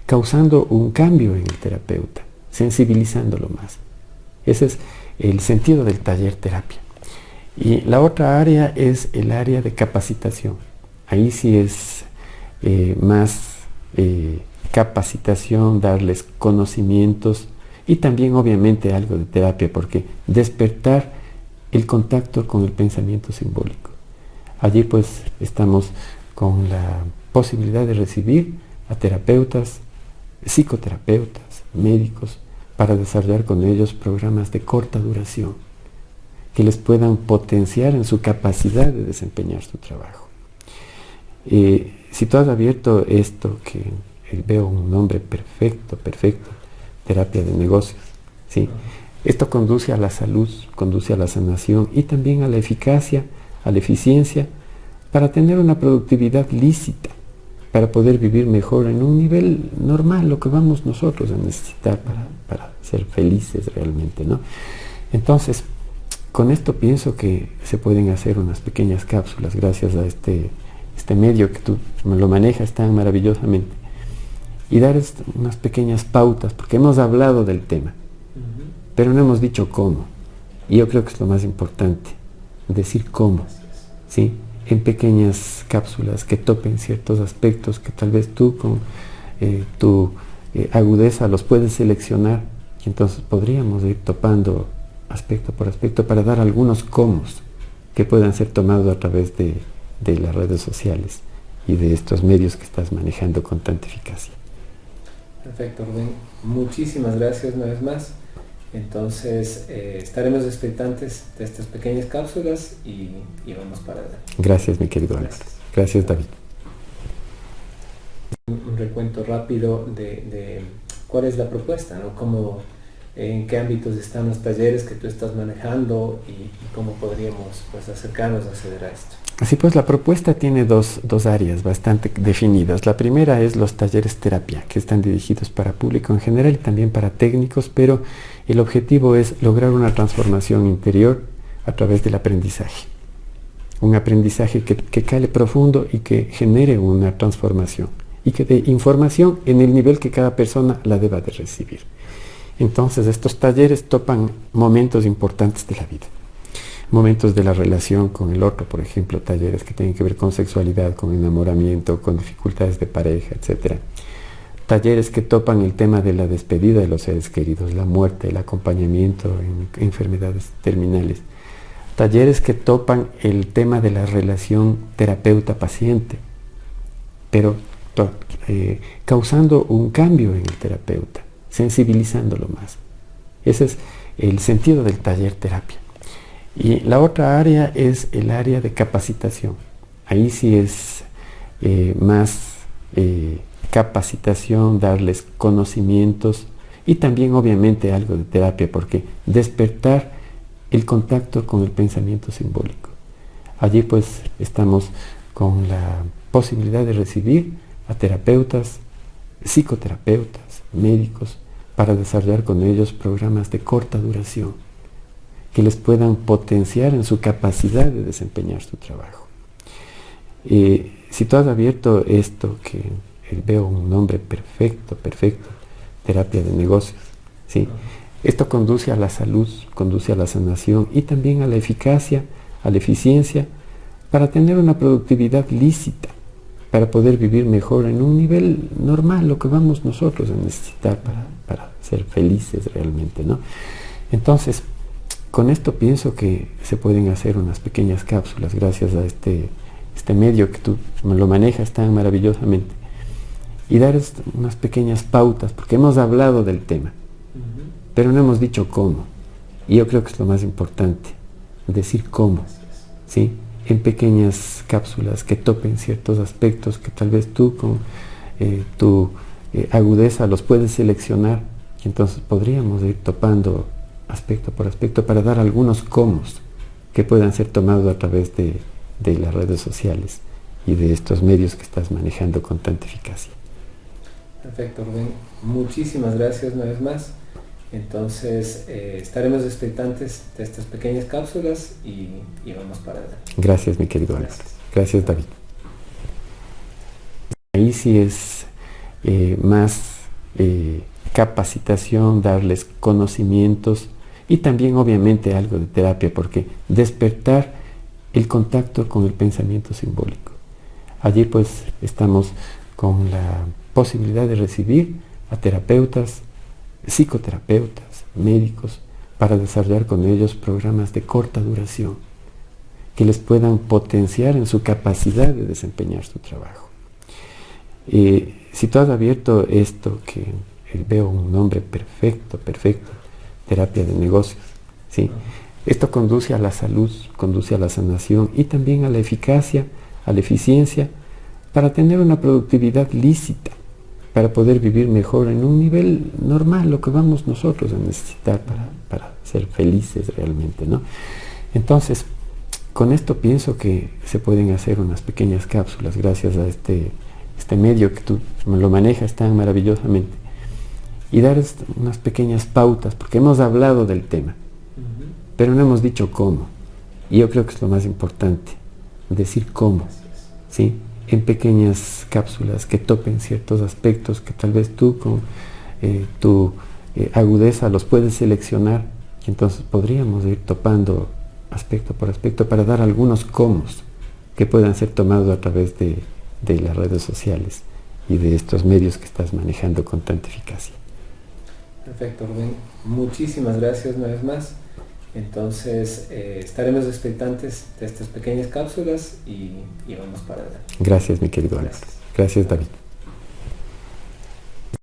causando un cambio en el terapeuta, sensibilizándolo más. Ese es el sentido del taller terapia. Y la otra área es el área de capacitación. Ahí sí es más capacitación, darles conocimientos y también obviamente algo de terapia, porque despertar el contacto con el pensamiento simbólico. Allí pues estamos con la posibilidad de recibir a terapeutas, psicoterapeutas, médicos, para desarrollar con ellos programas de corta duración que les puedan potenciar en su capacidad de desempeñar su trabajo. Si tú has abierto esto, que veo un nombre perfecto, terapia de negocios, ¿sí? Esto conduce a la salud, conduce a la sanación y también a la eficacia, a la eficiencia, para tener una productividad lícita, para poder vivir mejor en un nivel normal, lo que vamos nosotros a necesitar para ser felices realmente, ¿no? Entonces, con esto pienso que se pueden hacer unas pequeñas cápsulas gracias a este medio que tú lo manejas tan maravillosamente, y dar unas pequeñas pautas, porque hemos hablado del tema, pero no hemos dicho cómo, y yo creo que es lo más importante, decir cómo, ¿sí? En pequeñas cápsulas que topen ciertos aspectos que tal vez tú con tu agudeza los puedes seleccionar, y entonces podríamos ir topando aspecto por aspecto para dar algunos cómo que puedan ser tomados a través de las redes sociales y de estos medios que estás manejando con tanta eficacia. Perfecto, Rubén. Muchísimas gracias una vez más. Entonces estaremos expectantes de estas pequeñas cápsulas y vamos para adelante. Gracias, mi querido Alex. Gracias, David. Un recuento rápido de cuál es la propuesta, ¿no? En qué ámbitos están los talleres que tú estás manejando y cómo podríamos pues, acercarnos a acceder a esto. Así pues, la propuesta tiene dos áreas bastante definidas. La primera es los talleres terapia, que están dirigidos para público en general y también para técnicos, pero el objetivo es lograr una transformación interior a través del aprendizaje. Un aprendizaje que cale profundo y que genere una transformación y que dé información en el nivel que cada persona la deba de recibir. Entonces, estos talleres topan momentos importantes de la vida. Momentos de la relación con el otro, por ejemplo, talleres que tienen que ver con sexualidad, con enamoramiento, con dificultades de pareja, etc. Talleres que topan el tema de la despedida de los seres queridos, la muerte, el acompañamiento en enfermedades terminales. Talleres que topan el tema de la relación terapeuta-paciente, pero causando un cambio en el terapeuta, sensibilizándolo más. Ese es el sentido del taller terapia. Y la otra área es el área de capacitación. Ahí sí es más capacitación, darles conocimientos y también obviamente algo de terapia, porque despertar el contacto con el pensamiento simbólico. Allí pues estamos con la posibilidad de recibir a terapeutas, psicoterapeutas, médicos, para desarrollar con ellos programas de corta duración que les puedan potenciar en su capacidad de desempeñar su trabajo. Si tú has abierto esto, que veo un nombre perfecto, terapia de negocios, ¿sí? Esto conduce a la salud, conduce a la sanación y también a la eficacia, a la eficiencia, para tener una productividad lícita, para poder vivir mejor en un nivel normal, lo que vamos nosotros a necesitar para ser felices realmente, ¿no? Entonces, con esto pienso que se pueden hacer unas pequeñas cápsulas gracias a este medio que tú lo manejas tan maravillosamente y dar unas pequeñas pautas, porque hemos hablado del tema, pero no hemos dicho cómo. Y yo creo que es lo más importante, decir cómo, ¿sí? En pequeñas cápsulas que topen ciertos aspectos que tal vez tú con tu agudeza los puedes seleccionar, y entonces podríamos ir topando aspecto por aspecto para dar algunos cómo que puedan ser tomados a través de las redes sociales y de estos medios que estás manejando con tanta eficacia. Perfecto, Rubén. Muchísimas gracias una vez más. Entonces estaremos expectantes de estas pequeñas cápsulas y vamos para adelante. Gracias, mi querido Alex. Gracias, David. Ahí sí es más capacitación, darles conocimientos y también obviamente algo de terapia, porque despertar el contacto con el pensamiento simbólico. Allí pues estamos con la posibilidad de recibir a terapeutas, psicoterapeutas, médicos, para desarrollar con ellos programas de corta duración que les puedan potenciar en su capacidad de desempeñar su trabajo. Si tú has abierto esto, que veo un nombre perfecto, terapia de negocios, ¿sí? Esto conduce a la salud, conduce a la sanación y también a la eficacia, a la eficiencia, para tener una productividad lícita, para poder vivir mejor en un nivel normal, lo que vamos nosotros a necesitar para ser felices realmente, ¿no? Entonces, con esto pienso que se pueden hacer unas pequeñas cápsulas gracias a este medio que tú lo manejas tan maravillosamente y dar unas pequeñas pautas, porque hemos hablado del tema, pero no hemos dicho cómo. Y yo creo que es lo más importante, decir cómo, ¿sí? En pequeñas cápsulas que topen ciertos aspectos que tal vez tú con tu agudeza los puedes seleccionar, y entonces podríamos ir topando aspecto por aspecto para dar algunos cómo que puedan ser tomados a través de las redes sociales y de estos medios que estás manejando con tanta eficacia. Perfecto, Rubén. Muchísimas gracias una vez más. Entonces estaremos expectantes de estas pequeñas cápsulas y vamos para adelante. Gracias, mi querido Alex. Gracias. Gracias, David.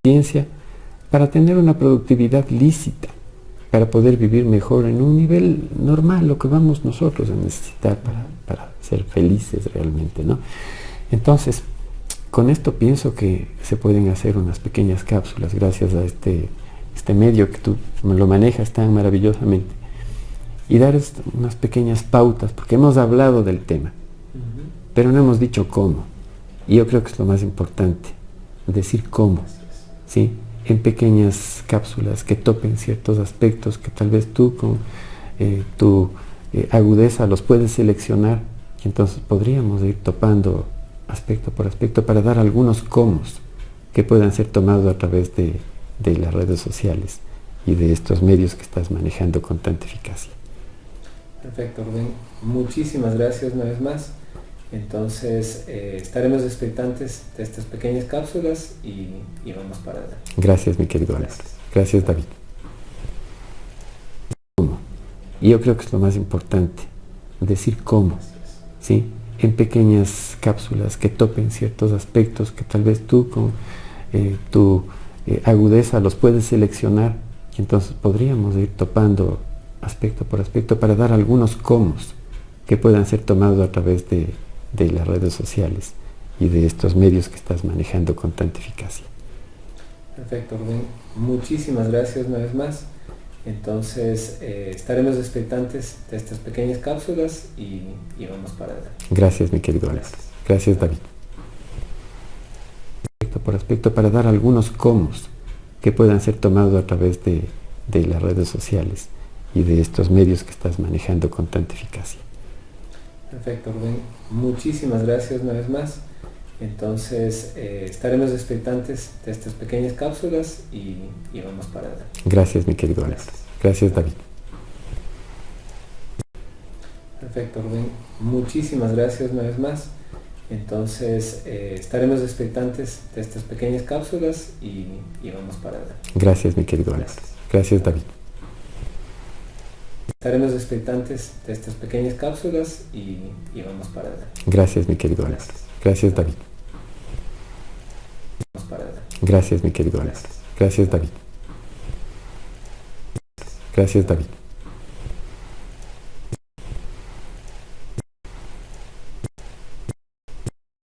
Ciencia para tener una productividad lícita, para poder vivir mejor en un nivel normal, lo que vamos nosotros a necesitar para ser felices realmente, ¿no? Entonces, con esto pienso que se pueden hacer unas pequeñas cápsulas gracias a este medio que tú lo manejas tan maravillosamente y dar unas pequeñas pautas, porque hemos hablado del tema, pero no hemos dicho cómo. Y yo creo que es lo más importante, decir cómo, ¿sí? En pequeñas cápsulas que topen ciertos aspectos que tal vez tú con tu agudeza los puedes seleccionar, y entonces podríamos ir topando aspecto por aspecto para dar algunos cómo que puedan ser tomados a través de las redes sociales y de estos medios que estás manejando con tanta eficacia. Perfecto, Rubén. Muchísimas gracias una vez más. Entonces estaremos expectantes de estas pequeñas cápsulas y vamos para adelante. Gracias, mi querido Alex. Gracias, David. Y yo creo que es lo más importante, decir cómo, ¿sí? En pequeñas cápsulas que topen ciertos aspectos que tal vez tú con tu agudeza los puedes seleccionar, y entonces podríamos ir topando aspecto por aspecto para dar algunos cómo que puedan ser tomados a través de las redes sociales y de estos medios que estás manejando con tanta eficacia. Perfecto, Rubén. Muchísimas gracias una vez más. Entonces estaremos expectantes de estas pequeñas cápsulas y vamos para adelante. Gracias, mi querido Alex. Gracias, David. Aspecto por aspecto para dar algunos cómo que puedan ser tomados a través de las redes sociales y de estos medios que estás manejando con tanta eficacia. Perfecto, Rubén. Muchísimas gracias una vez más. Entonces estaremos expectantes de estas pequeñas cápsulas y vamos para adelante. Gracias, mi querido Alex. Gracias, David. Perfecto, Rubén. Muchísimas gracias una vez más. Entonces estaremos expectantes de estas pequeñas cápsulas y vamos para adelante. Gracias, mi querido Alex. Gracias, David. Estaremos expectantes de estas pequeñas cápsulas y vamos para adelante. Gracias, mi querido Alex. Gracias, David. Vamos para adelante. Gracias, mi querido Alex. Gracias, David. Gracias, David.